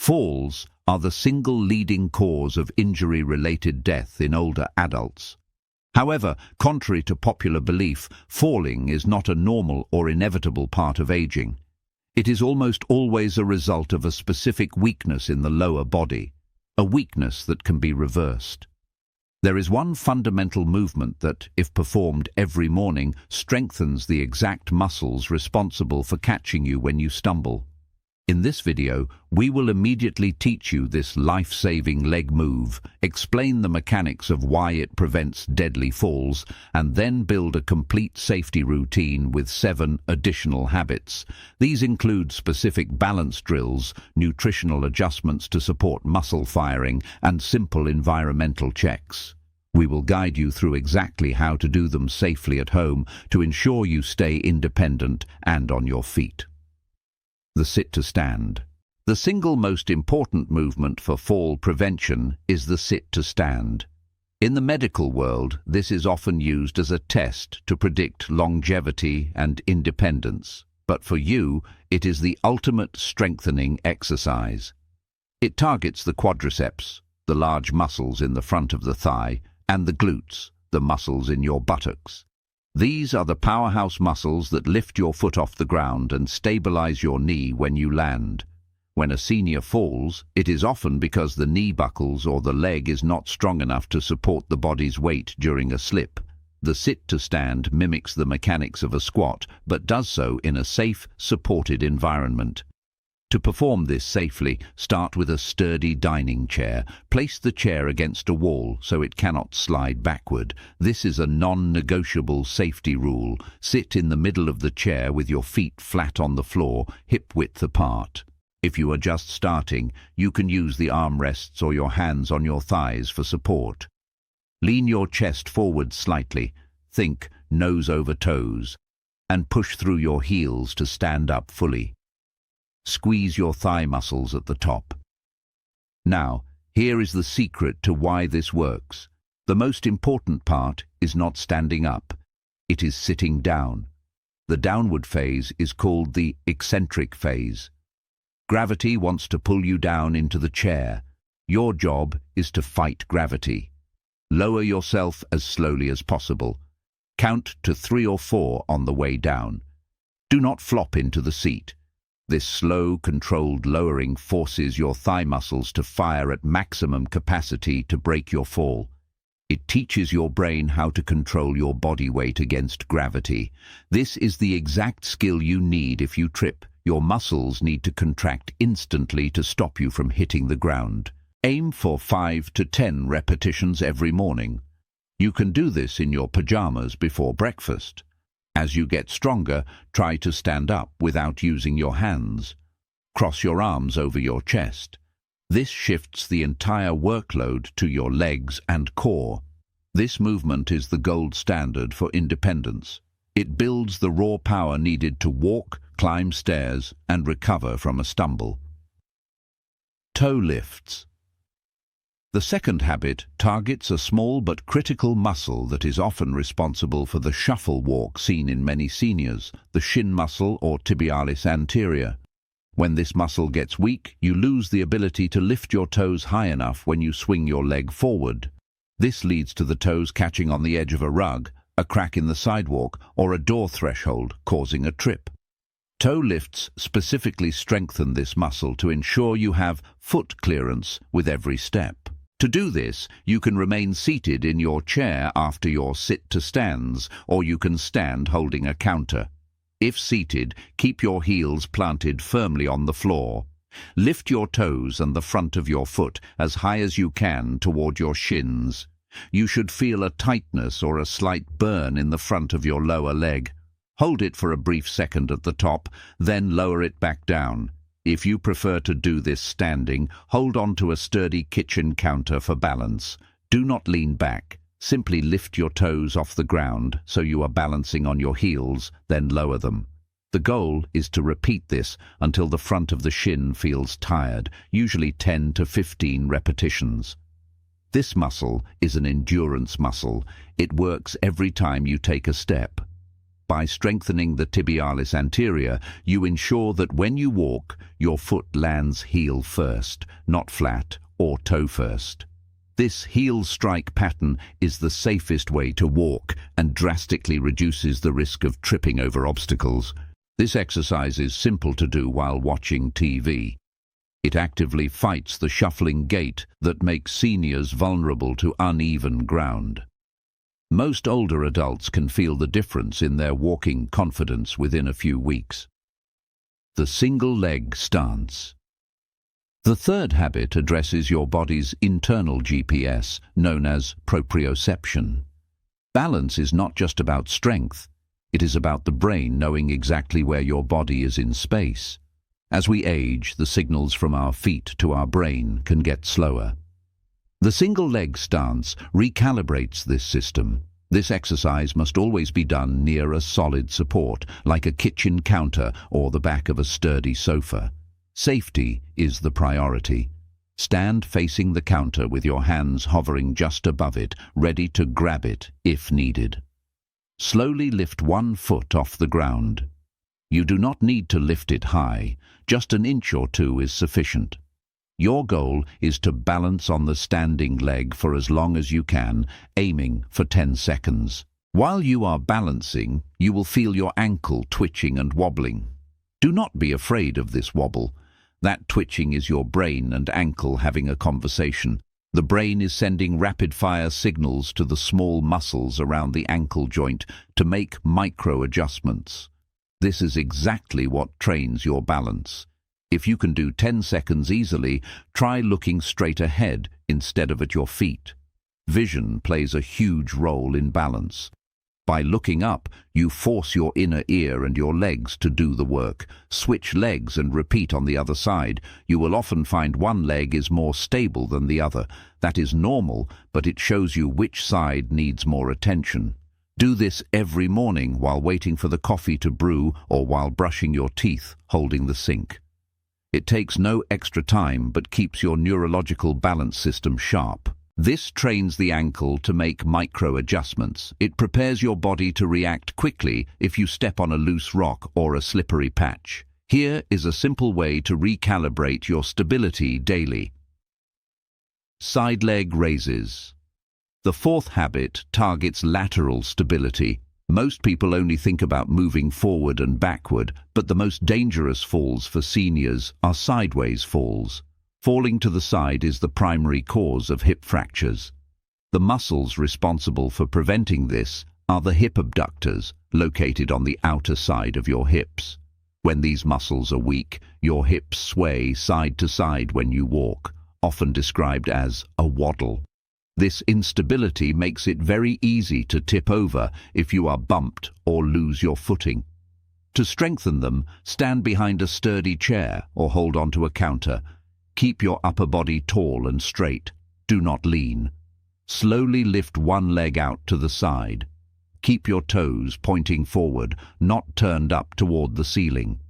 Falls are the single leading cause of injury-related death in older adults. However, contrary to popular belief, falling is not a normal or inevitable part of aging. It is almost always a result of a specific weakness in the lower body, a weakness that can be reversed. There is one fundamental movement that, if performed every morning, strengthens the exact muscles responsible for catching you when you stumble. In this video, we will immediately teach you this life-saving leg move, explain the mechanics of why it prevents deadly falls, and then build a complete safety routine with 7 additional habits. These include specific balance drills, nutritional adjustments to support muscle firing, and simple environmental checks. We will guide you through exactly how to do them safely at home to ensure you stay independent and on your feet. The sit-to-stand. The single most important movement for fall prevention is the sit-to-stand. In the medical world, this is often used as a test to predict longevity and independence. But for you, it is the ultimate strengthening exercise. It targets the quadriceps, the large muscles in the front of the thigh, and the glutes, the muscles in your buttocks. These are the powerhouse muscles that lift your foot off the ground and stabilize your knee when you land. When a senior falls, it is often because the knee buckles or the leg is not strong enough to support the body's weight during a slip. The sit-to-stand mimics the mechanics of a squat, but does so in a safe, supported environment. To perform this safely, start with a sturdy dining chair. Place the chair against a wall so it cannot slide backward. This is a non-negotiable safety rule. Sit in the middle of the chair with your feet flat on the floor, hip-width apart. If you are just starting, you can use the armrests or your hands on your thighs for support. Lean your chest forward slightly, think nose over toes, and push through your heels to stand up fully. Squeeze your thigh muscles at the top. Now, here is the secret to why this works. The most important part is not standing up. It is sitting down. The downward phase is called the eccentric phase. Gravity wants to pull you down into the chair. Your job is to fight gravity. Lower yourself as slowly as possible. Count to 3 or 4 on the way down. Do not flop into the seat. This slow, controlled lowering forces your thigh muscles to fire at maximum capacity to break your fall. It teaches your brain how to control your body weight against gravity. This is the exact skill you need if you trip. Your muscles need to contract instantly to stop you from hitting the ground. Aim for 5 to 10 repetitions every morning. You can do this in your pajamas before breakfast. As you get stronger, try to stand up without using your hands. Cross your arms over your chest. This shifts the entire workload to your legs and core. This movement is the gold standard for independence. It builds the raw power needed to walk, climb stairs, and recover from a stumble. Toe lifts. The second habit targets a small but critical muscle that is often responsible for the shuffle walk seen in many seniors, the shin muscle or tibialis anterior. When this muscle gets weak, you lose the ability to lift your toes high enough when you swing your leg forward. This leads to the toes catching on the edge of a rug, a crack in the sidewalk, or a door threshold, causing a trip. Toe lifts specifically strengthen this muscle to ensure you have foot clearance with every step. To do this, you can remain seated in your chair after your sit-to-stands, or you can stand holding a counter. If seated, keep your heels planted firmly on the floor. Lift your toes and the front of your foot as high as you can toward your shins. You should feel a tightness or a slight burn in the front of your lower leg. Hold it for a brief second at the top, then lower it back down. If you prefer to do this standing, hold on to a sturdy kitchen counter for balance. Do not lean back. Simply lift your toes off the ground so you are balancing on your heels, then lower them. The goal is to repeat this until the front of the shin feels tired, usually 10 to 15 repetitions. This muscle is an endurance muscle. It works every time you take a step. By strengthening the tibialis anterior, you ensure that when you walk, your foot lands heel first, not flat or toe first. This heel strike pattern is the safest way to walk and drastically reduces the risk of tripping over obstacles. This exercise is simple to do while watching TV. It actively fights the shuffling gait that makes seniors vulnerable to uneven ground. Most older adults can feel the difference in their walking confidence within a few weeks. The single leg stance. The third habit addresses your body's internal GPS, known as proprioception. Balance is not just about strength, it is about the brain knowing exactly where your body is in space. As we age, the signals from our feet to our brain can get slower. The single leg stance recalibrates this system. This exercise must always be done near a solid support, like a kitchen counter or the back of a sturdy sofa. Safety is the priority. Stand facing the counter with your hands hovering just above it, ready to grab it if needed. Slowly lift one foot off the ground. You do not need to lift it high, just an inch or two is sufficient. Your goal is to balance on the standing leg for as long as you can, aiming for 10 seconds. While you are balancing, you will feel your ankle twitching and wobbling. Do not be afraid of this wobble. That twitching is your brain and ankle having a conversation. The brain is sending rapid-fire signals to the small muscles around the ankle joint to make micro-adjustments. This is exactly what trains your balance. If you can do 10 seconds easily, try looking straight ahead instead of at your feet. Vision plays a huge role in balance. By looking up, you force your inner ear and your legs to do the work. Switch legs and repeat on the other side. You will often find one leg is more stable than the other. That is normal, but it shows you which side needs more attention. Do this every morning while waiting for the coffee to brew or while brushing your teeth, holding the sink. It takes no extra time but keeps your neurological balance system sharp. This trains the ankle to make micro-adjustments. It prepares your body to react quickly if you step on a loose rock or a slippery patch. Here is a simple way to recalibrate your stability daily. Side leg raises. The fourth habit targets lateral stability. Most people only think about moving forward and backward, but the most dangerous falls for seniors are sideways falls. Falling to the side is the primary cause of hip fractures. The muscles responsible for preventing this are the hip abductors, located on the outer side of your hips. When these muscles are weak, your hips sway side to side when you walk, often described as a waddle. This instability makes it very easy to tip over if you are bumped or lose your footing. To strengthen them, stand behind a sturdy chair or hold onto a counter. Keep your upper body tall and straight. Do not lean. Slowly lift one leg out to the side. Keep your toes pointing forward, not turned up toward the ceiling.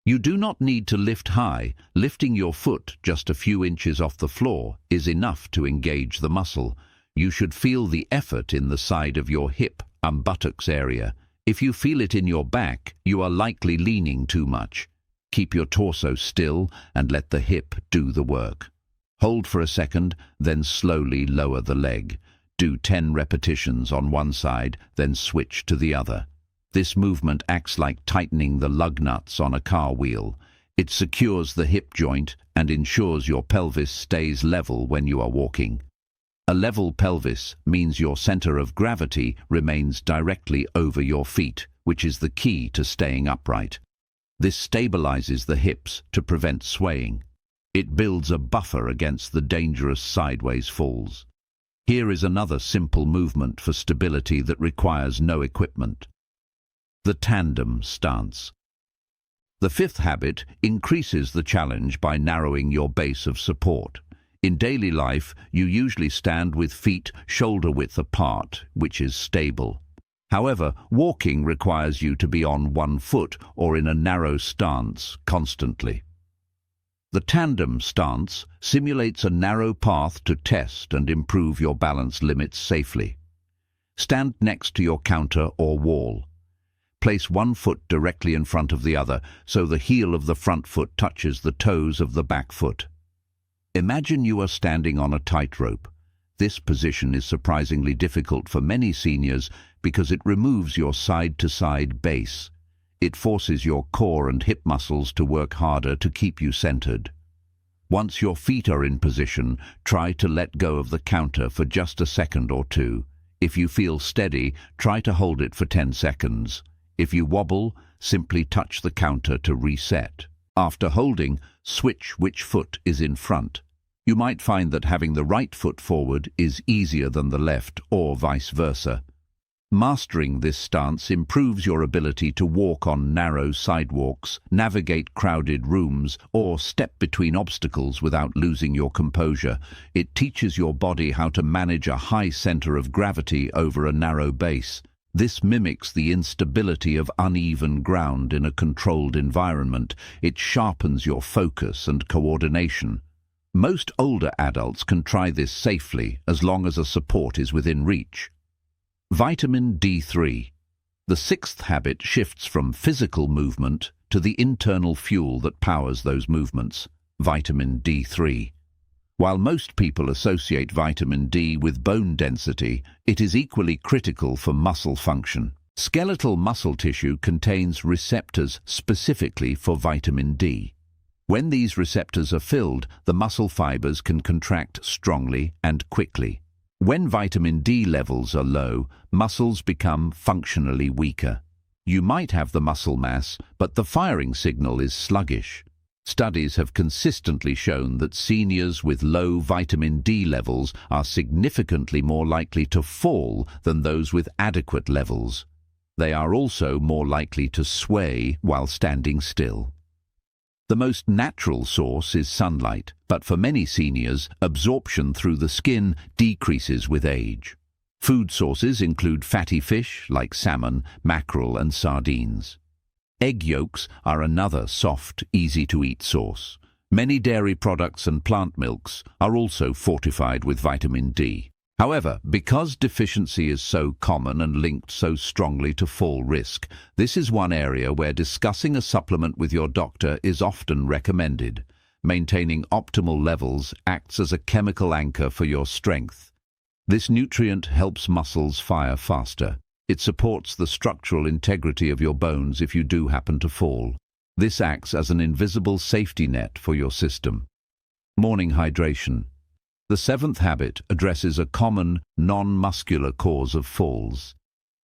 You do not need to lift high. Lifting your foot just a few inches off the floor is enough to engage the muscle. You should feel the effort in the side of your hip and buttocks area. If you feel it in your back, you are likely leaning too much. Keep your torso still and let the hip do the work. Hold for a second, then slowly lower the leg. Do 10 repetitions on one side, then switch to the other. This movement acts like tightening the lug nuts on a car wheel. It secures the hip joint and ensures your pelvis stays level when you are walking. A level pelvis means your center of gravity remains directly over your feet, which is the key to staying upright. This stabilizes the hips to prevent swaying. It builds a buffer against the dangerous sideways falls. Here is another simple movement for stability that requires no equipment. The tandem stance. The fifth habit increases the challenge by narrowing your base of support. In daily life, you usually stand with feet shoulder-width apart, which is stable. However, walking requires you to be on one foot or in a narrow stance constantly. The tandem stance simulates a narrow path to test and improve your balance limits safely. Stand next to your counter or wall. Place one foot directly in front of the other, so the heel of the front foot touches the toes of the back foot. Imagine you are standing on a tightrope. This position is surprisingly difficult for many seniors because it removes your side-to-side base. It forces your core and hip muscles to work harder to keep you centered. Once your feet are in position, try to let go of the counter for just a second or two. If you feel steady, try to hold it for 10 seconds. If you wobble, simply touch the counter to reset. After holding, switch which foot is in front. You might find that having the right foot forward is easier than the left, or vice versa. Mastering this stance improves your ability to walk on narrow sidewalks, navigate crowded rooms, or step between obstacles without losing your composure. It teaches your body how to manage a high center of gravity over a narrow base. This mimics the instability of uneven ground in a controlled environment. It sharpens your focus and coordination. Most older adults can try this safely as long as a support is within reach. Vitamin D3. The sixth habit shifts from physical movement to the internal fuel that powers those movements, vitamin D3. While most people associate vitamin D with bone density, it is equally critical for muscle function. Skeletal muscle tissue contains receptors specifically for vitamin D. When these receptors are filled, the muscle fibers can contract strongly and quickly. When vitamin D levels are low, muscles become functionally weaker. You might have the muscle mass, but the firing signal is sluggish. Studies have consistently shown that seniors with low vitamin D levels are significantly more likely to fall than those with adequate levels. They are also more likely to sway while standing still. The most natural source is sunlight, but for many seniors, absorption through the skin decreases with age. Food sources include fatty fish like salmon, mackerel, and sardines. Egg yolks are another soft, easy-to-eat source. Many dairy products and plant milks are also fortified with vitamin D. However, because deficiency is so common and linked so strongly to fall risk, this is one area where discussing a supplement with your doctor is often recommended. Maintaining optimal levels acts as a chemical anchor for your strength. This nutrient helps muscles fire faster. It supports the structural integrity of your bones if you do happen to fall. This acts as an invisible safety net for your system. Morning hydration. The seventh habit addresses a common, non-muscular cause of falls: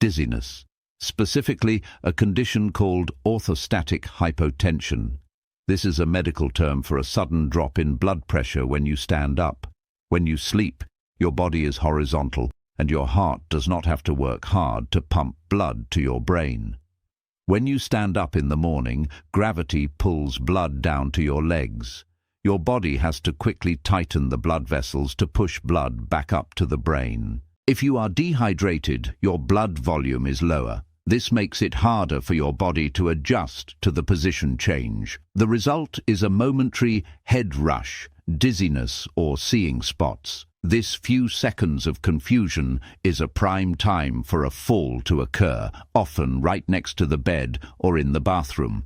dizziness, specifically a condition called orthostatic hypotension. This is a medical term for a sudden drop in blood pressure when you stand up. When you sleep, your body is horizontal, and your heart does not have to work hard to pump blood to your brain. When you stand up in the morning, gravity pulls blood down to your legs. Your body has to quickly tighten the blood vessels to push blood back up to the brain. If you are dehydrated, your blood volume is lower. This makes it harder for your body to adjust to the position change. The result is a momentary head rush, dizziness, or seeing spots. This few seconds of confusion is a prime time for a fall to occur, often right next to the bed or in the bathroom.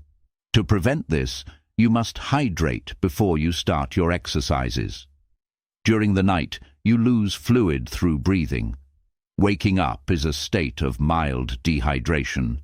To prevent this, you must hydrate before you start your exercises. During the night, you lose fluid through breathing. Waking up is a state of mild dehydration.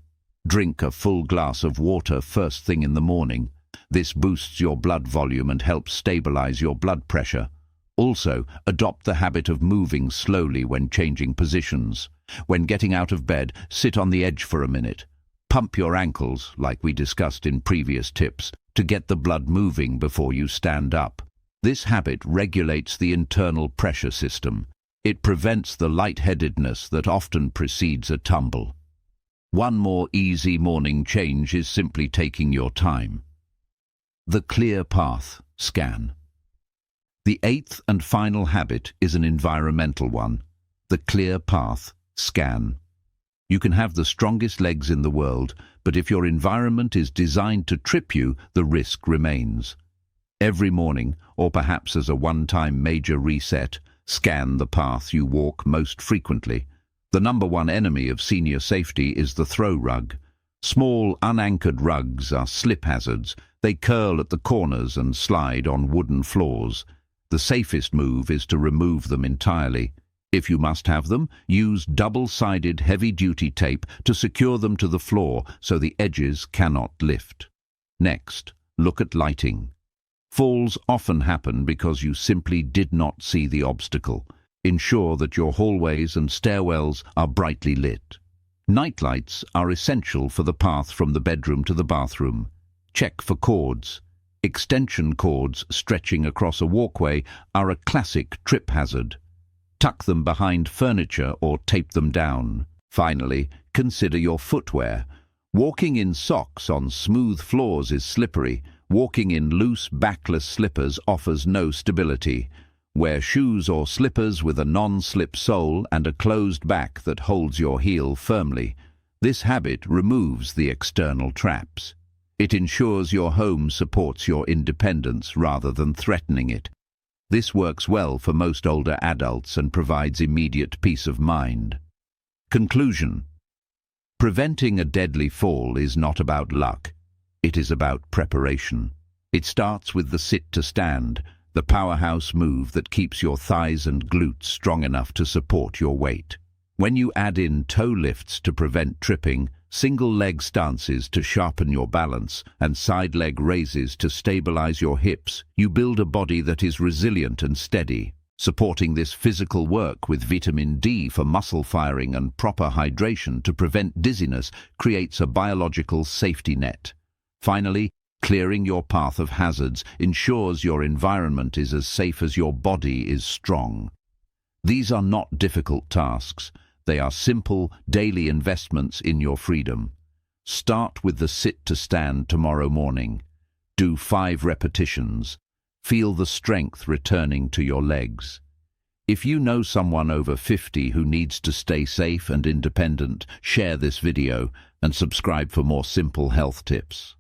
Drink a full glass of water first thing in the morning. This boosts your blood volume and helps stabilize your blood pressure. Also, adopt the habit of moving slowly when changing positions. When getting out of bed, sit on the edge for a minute. Pump your ankles, like we discussed in previous tips, to get the blood moving before you stand up. This habit regulates the internal pressure system. It prevents the lightheadedness that often precedes a tumble. One more easy morning change is simply taking your time. The clear path scan. The eighth and final habit is an environmental one: the clear path scan. You can have the strongest legs in the world, but if your environment is designed to trip you, the risk remains. Every morning, or perhaps as a one-time major reset, scan the path you walk most frequently. The number one enemy of senior safety is the throw rug. Small, unanchored rugs are slip hazards. They curl at the corners and slide on wooden floors. The safest move is to remove them entirely. If you must have them, use double-sided heavy-duty tape to secure them to the floor so the edges cannot lift. Next, look at lighting. Falls often happen because you simply did not see the obstacle. Ensure that your hallways and stairwells are brightly lit. Nightlights are essential for the path from the bedroom to the bathroom. Check for cords. Extension cords stretching across a walkway are a classic trip hazard. Tuck them behind furniture or tape them down. Finally, consider your footwear. Walking in socks on smooth floors is slippery. Walking in loose, backless slippers offers no stability. Wear shoes or slippers with a non-slip sole and a closed back that holds your heel firmly. This habit removes the external traps. It ensures your home supports your independence rather than threatening it. This works well for most older adults and provides immediate peace of mind. Conclusion: preventing a deadly fall is not about luck. It is about preparation. It starts with the sit to stand, the powerhouse move that keeps your thighs and glutes strong enough to support your weight. When you add in toe lifts to prevent tripping, single leg stances to sharpen your balance, and side leg raises to stabilize your hips, you build a body that is resilient and steady. Supporting this physical work with vitamin D for muscle firing and proper hydration to prevent dizziness creates a biological safety net. Finally, clearing your path of hazards ensures your environment is as safe as your body is strong. These are not difficult tasks. They are simple, daily investments in your freedom. Start with the sit to stand tomorrow morning. Do 5 repetitions. Feel the strength returning to your legs. If you know someone over 50 who needs to stay safe and independent, share this video and subscribe for more simple health tips.